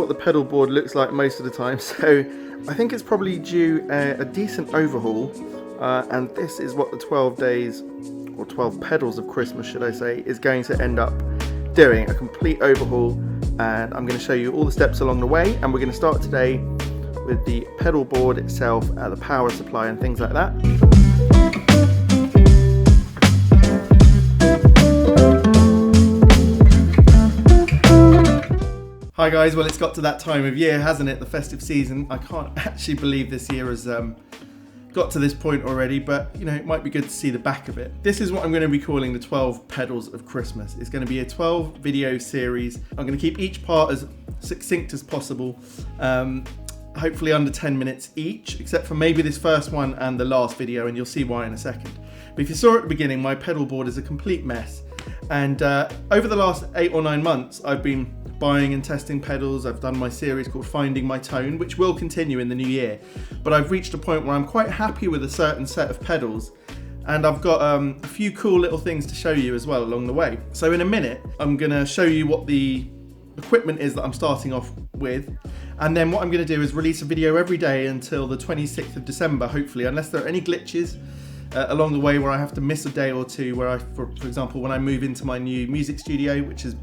what the pedal board looks like most of the time, so I think it's probably due a decent overhaul, and this is what the 12 days, or 12 pedals of Christmas should I say, is going to end up doing, a complete overhaul. And I'm going to show you all the steps along the way, and we're going to start today with the pedal board itself, the power supply and things like that. Hi guys, well it's got to that time of year, hasn't it? The festive season. I can't actually believe this year has got to this point already, but you know, it might be good to see the back of it. This is what I'm going to be calling the 12 pedals of Christmas. It's going to be a 12 video series. I'm going to keep each part as succinct as possible, hopefully under 10 minutes each, except for maybe this first one and the last video, and you'll see why in a second. But if you saw at the beginning, my pedal board is a complete mess, and over the last 8 or 9 months I've been buying and testing pedals. I've done my series called Finding My Tone, which will continue in the new year, but I've reached a point where I'm quite happy with a certain set of pedals, and I've got a few cool little things to show you as well along the way. So in a minute I'm going to show you what the equipment is that I'm starting off with, and then what I'm going to do is release a video every day until the 26th of December, hopefully, unless there are any glitches along the way where I have to miss a day or two, where for example, when I move into my new music studio, which has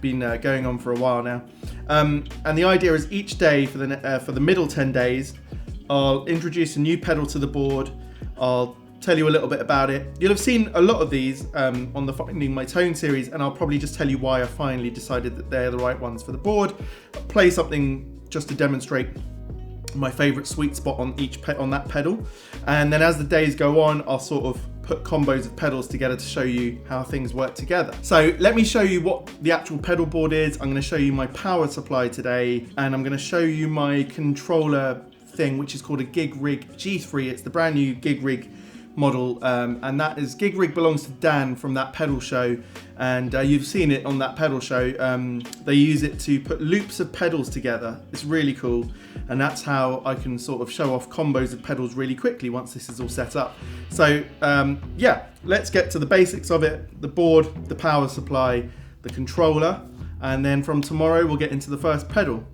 been going on for a while now, and the idea is each day for the middle 10 days I'll introduce a new pedal to the board. I'll tell you a little bit about it. You'll have seen a lot of these on the Finding My Tone series, and I'll probably just tell you why I finally decided that they're the right ones for the board. I'll play something just to demonstrate my favorite sweet spot on that pedal, and then as the days go on I'll sort of put combos of pedals together to show you how things work together. So let me show you what the actual pedal board is. I'm going to show you my power supply today, and I'm going to show you my controller thing, which is called a GigRig G3. It's the brand new GigRig model, and that is GigRig belongs to Dan from that pedal show, and you've seen it on that pedal show. They use it to put loops of pedals together. It's really cool, and that's how I can sort of show off combos of pedals really quickly once this is all set up. So yeah, let's get to the basics of it: the board, the power supply, the controller, and then from tomorrow we'll get into the first pedal.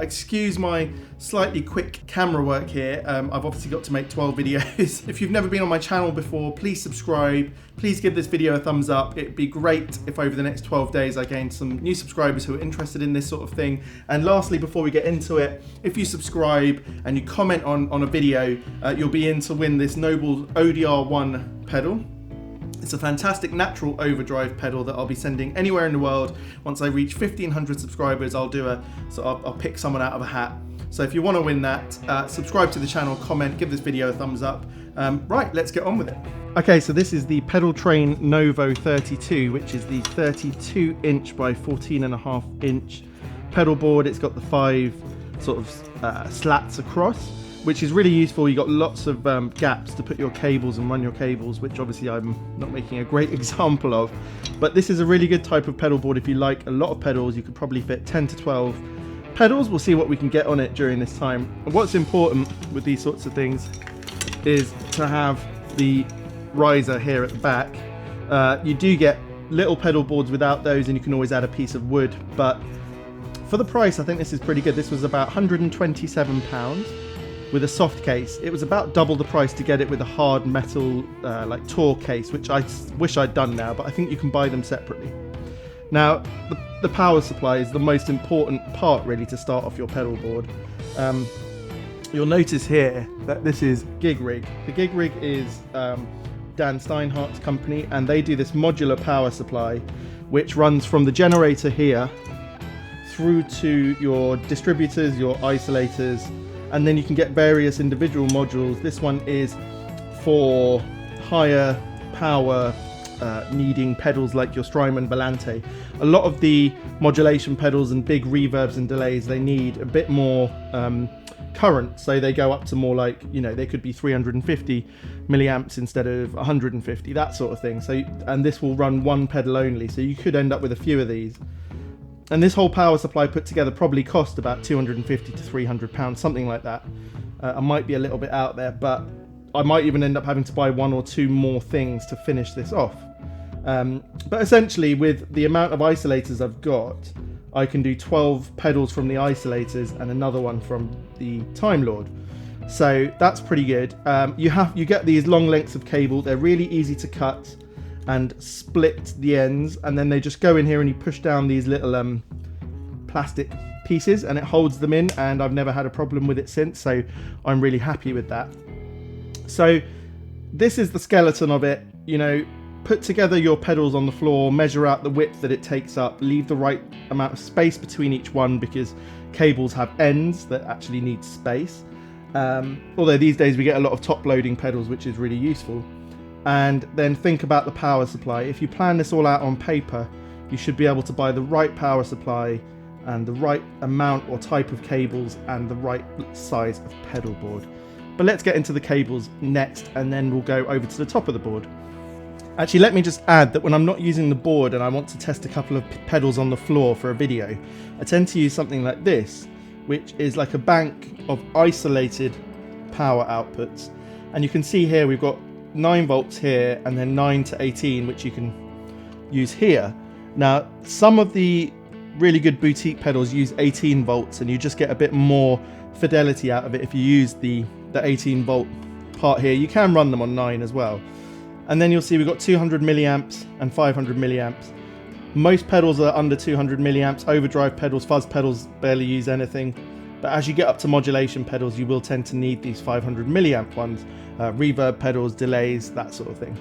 Excuse my slightly quick camera work here. I've obviously got to make 12 videos. If you've never been on my channel before, please subscribe. Please give this video a thumbs up. It'd be great if over the next 12 days I gained some new subscribers who are interested in this sort of thing. And lastly, before we get into it, if you subscribe and you comment on a video, you'll be in to win this Noble ODR1 pedal. It's a fantastic natural overdrive pedal that I'll be sending anywhere in the world. Once I reach 1,500 subscribers, I'll pick someone out of a hat. So if you want to win that, subscribe to the channel, comment, give this video a thumbs up. Right, let's get on with it. Okay, so this is the PedalTrain Novo 32, which is the 32-inch by 14.5-inch pedal board. It's got the 5 sort of slats across, which is really useful. You got lots of gaps to put your cables and run your cables, which obviously I'm not making a great example of, but this is a really good type of pedal board. If you like a lot of pedals, you could probably fit 10 to 12 pedals. We'll see what we can get on it during this time. And what's important with these sorts of things is to have the riser here at the back. You do get little pedal boards without those, and you can always add a piece of wood, but for the price I think this is pretty good. This was about £127 with a soft case. It was about double the price to get it with a hard metal like Tor case, which I wish I'd done now, but I think you can buy them separately. Now the power supply is the most important part really to start off your pedal board. You'll notice here that this is GigRig. The GigRig is Dan Steinhardt's company, and they do this modular power supply which runs from the generator here through to your distributors, your isolators, and then you can get various individual modules. This one is for higher power needing pedals like your Strymon Volante. A lot of the modulation pedals and big reverbs and delays, they need a bit more current, so they go up to more like, you know, they could be 350 milliamps instead of 150, that sort of thing. So, and this will run one pedal only, so you could end up with a few of these. And this whole power supply put together probably cost about £250 to £300, something like that. I might be a little bit out there, but I might even end up having to buy 1 or 2 more things to finish this off. But essentially, with the amount of isolators I've got, I can do 12 pedals from the isolators and another one from the Time Lord. So that's pretty good. You get these long lengths of cable. They're really easy to cut and split the ends, and then they just go in here and you push down these little plastic pieces and it holds them in, and I've never had a problem with it since, so I'm really happy with that. So this is the skeleton of it. You know, put together your pedals on the floor, measure out the width that it takes up, leave the right amount of space between each one, because cables have ends that actually need space. Although these days we get a lot of top loading pedals, which is really useful. And then think about the power supply. If you plan this all out on paper, you should be able to buy the right power supply and the right amount or type of cables and the right size of pedal board. But let's get into the cables next, and then we'll go over to the top of the board. Actually, let me just add that when I'm not using the board and I want to test a couple of pedals on the floor for a video, I tend to use something like this, which is like a bank of isolated power outputs. And you can see here we've got 9 volts here and then 9 to 18, which you can use here. Now, some of the really good boutique pedals use 18 volts, and you just get a bit more fidelity out of it if you use the 18 volt part here. You can run them on 9 as well. And then you'll see we've got 200 milliamps and 500 milliamps. Most pedals are under 200 milliamps. Overdrive pedals, fuzz pedals barely use anything. But as you get up to modulation pedals, you will tend to need these 500 milliamp ones. Reverb pedals, delays, that sort of thing.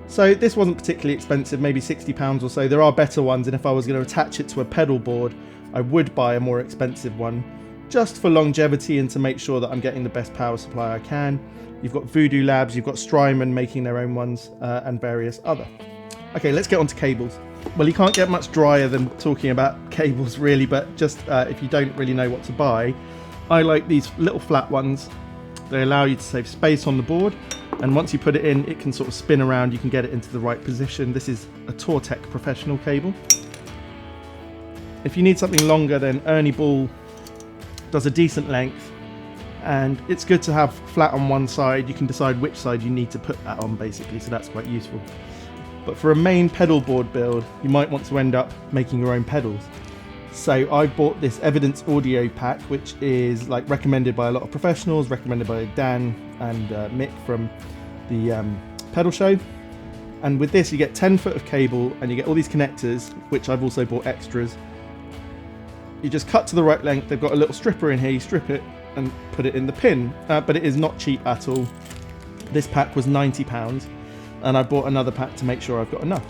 So this wasn't particularly expensive, maybe £60 or so. There are better ones, and if I was going to attach it to a pedal board, I would buy a more expensive one, just for longevity and to make sure that I'm getting the best power supply I can. You've got Voodoo Labs, you've got Strymon making their own ones, and various other. Okay, let's get on to cables. Well, you can't get much drier than talking about cables really, but just if you don't really know what to buy, I like these little flat ones. They allow you to save space on the board, and once you put it in, it can sort of spin around. You can get it into the right position. This is a Tortec professional cable. If you need something longer, then Ernie Ball does a decent length, and it's good to have flat on one side. You can decide which side you need to put that on basically, so that's quite useful. But for a main pedal board build, you might want to end up making your own pedals. So I bought this Evidence Audio pack, which is like recommended by a lot of professionals, recommended by Dan and Mick from the pedal show. And with this you get 10 foot of cable, and you get all these connectors, which I've also bought extras. You just cut to the right length. They've got a little stripper in here. You strip it and put it in the pin, but it is not cheap at all. This pack was £90, and I bought another pack to make sure I've got enough.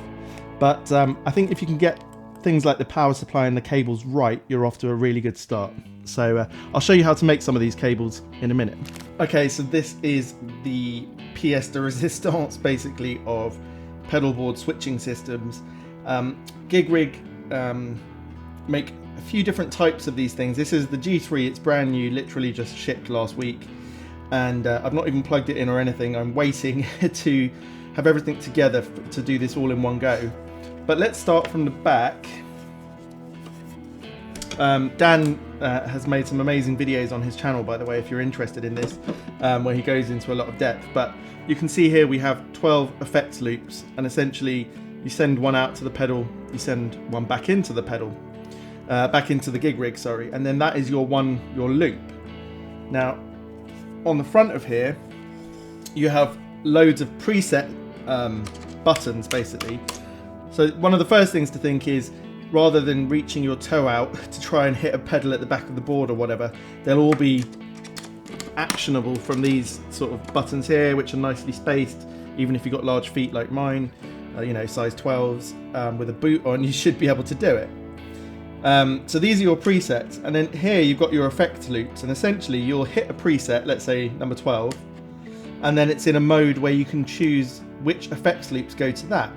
But I think if you can get things like the power supply and the cables right, you're off to a really good start. So I'll show you how to make some of these cables in a minute. Okay, so this is the pièce de résistance basically of pedal board switching systems. GigRig make a few different types of these things. This is the G3, it's brand new, literally just shipped last week, and I've not even plugged it in or anything. I'm waiting to have everything together to do this all in one go. But let's start from the back. Dan has made some amazing videos on his channel, by the way, if you're interested in this, where he goes into a lot of depth. But you can see here we have 12 effects loops, and essentially you send one out to the pedal, you send one back into the pedal, back into the GigRig, sorry, and then that is your loop. Now, on the front of here, you have loads of preset buttons, basically. So one of the first things to think is, rather than reaching your toe out to try and hit a pedal at the back of the board or whatever, they'll all be actionable from these sort of buttons here, which are nicely spaced. Even if you've got large feet like mine, you know, size 12s, with a boot on, you should be able to do it. So these are your presets, and then here you've got your effect loops, and essentially you'll hit a preset, let's say number 12, and then it's in a mode where you can choose which effects loops go to that.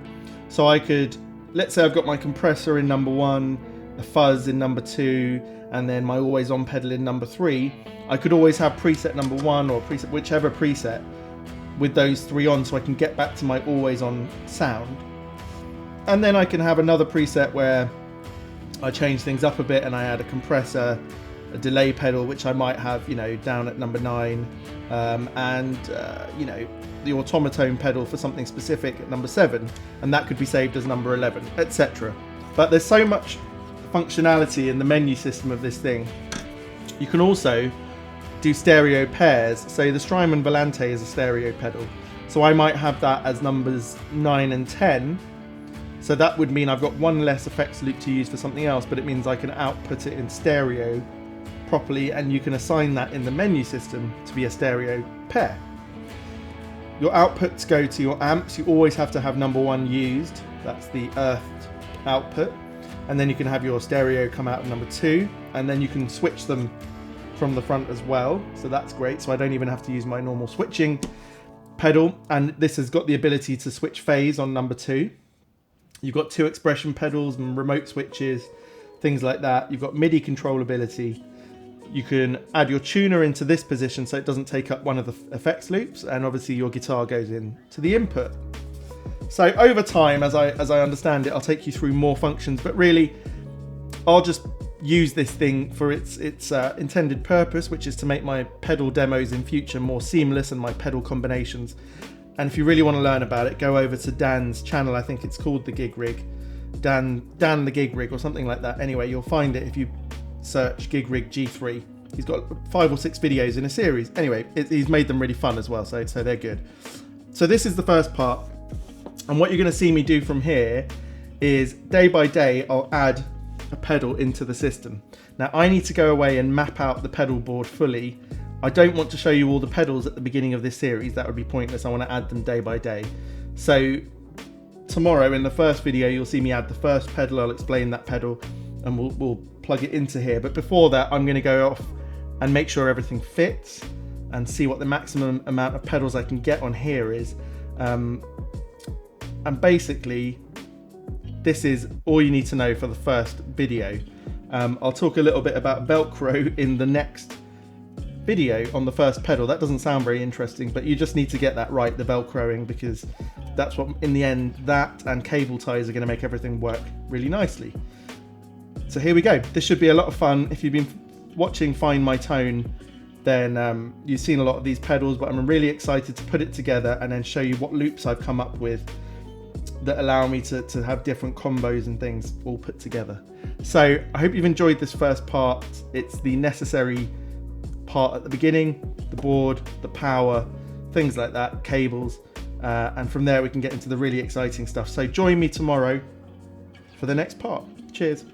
So I could, let's say I've got my compressor in number 1, a fuzz in number 2, and then my always on pedal in number 3. I could always have preset number 1 or preset, whichever preset, with those 3 on, so I can get back to my always on sound. And then I can have another preset where I change things up a bit and I add a compressor, a delay pedal, which I might have, you know, down at number 9, and you know, the automaton pedal for something specific at number 7, and that could be saved as number 11, etc. But there's so much functionality in the menu system of this thing. You can also do stereo pairs. So the Strymon Volante is a stereo pedal. So I might have that as numbers 9 and 10. So that would mean I've got one less effects loop to use for something else, but it means I can output it in stereo properly, and you can assign that in the menu system to be a stereo pair. Your outputs go to your amps. You always have to have number 1 used. That's the earthed output. And then you can have your stereo come out of number 2, and then you can switch them from the front as well. So that's great. So I don't even have to use my normal switching pedal. And this has got the ability to switch phase on number 2. You've got 2 expression pedals and remote switches, things like that. You've got MIDI controllability. You can add your tuner into this position so it doesn't take up one of the effects loops, and obviously your guitar goes in to the input. So over time, as I understand it, I'll take you through more functions, but really I'll just use this thing for its intended purpose, which is to make my pedal demos in future more seamless and my pedal combinations. And if you really want to learn about it, go over to Dan's channel. I think it's called the GigRig, Dan the GigRig or something like that. Anyway, you'll find it if you search GigRig G3. He's got 5 or 6 videos in a series. Anyway, he's made them really fun as well, so they're good. So this is the first part, and what you're going to see me do from here is day by day I'll add a pedal into the system. Now I need to go away and map out the pedal board fully. I don't want to show you all the pedals at the beginning of this series. That would be pointless. I want to add them day by day. So tomorrow in the first video you'll see me add the first pedal. I'll explain that pedal and we'll plug it into here. But before that, I'm going to go off and make sure everything fits and see what the maximum amount of pedals I can get on here is. And basically, this is all you need to know for the first video. I'll talk a little bit about Velcro in the next video on the first pedal. That doesn't sound very interesting, but you just need to get that right, the Velcroing, because that's what, in the end, that and cable ties are going to make everything work really nicely. So here we go. This should be a lot of fun. If you've been watching Find My Tone, then you've seen a lot of these pedals, but I'm really excited to put it together and then show you what loops I've come up with that allow me to have different combos and things all put together. So I hope you've enjoyed this first part. It's the necessary part at the beginning, the board, the power, things like that, cables, and from there we can get into the really exciting stuff. So join me tomorrow for the next part. Cheers.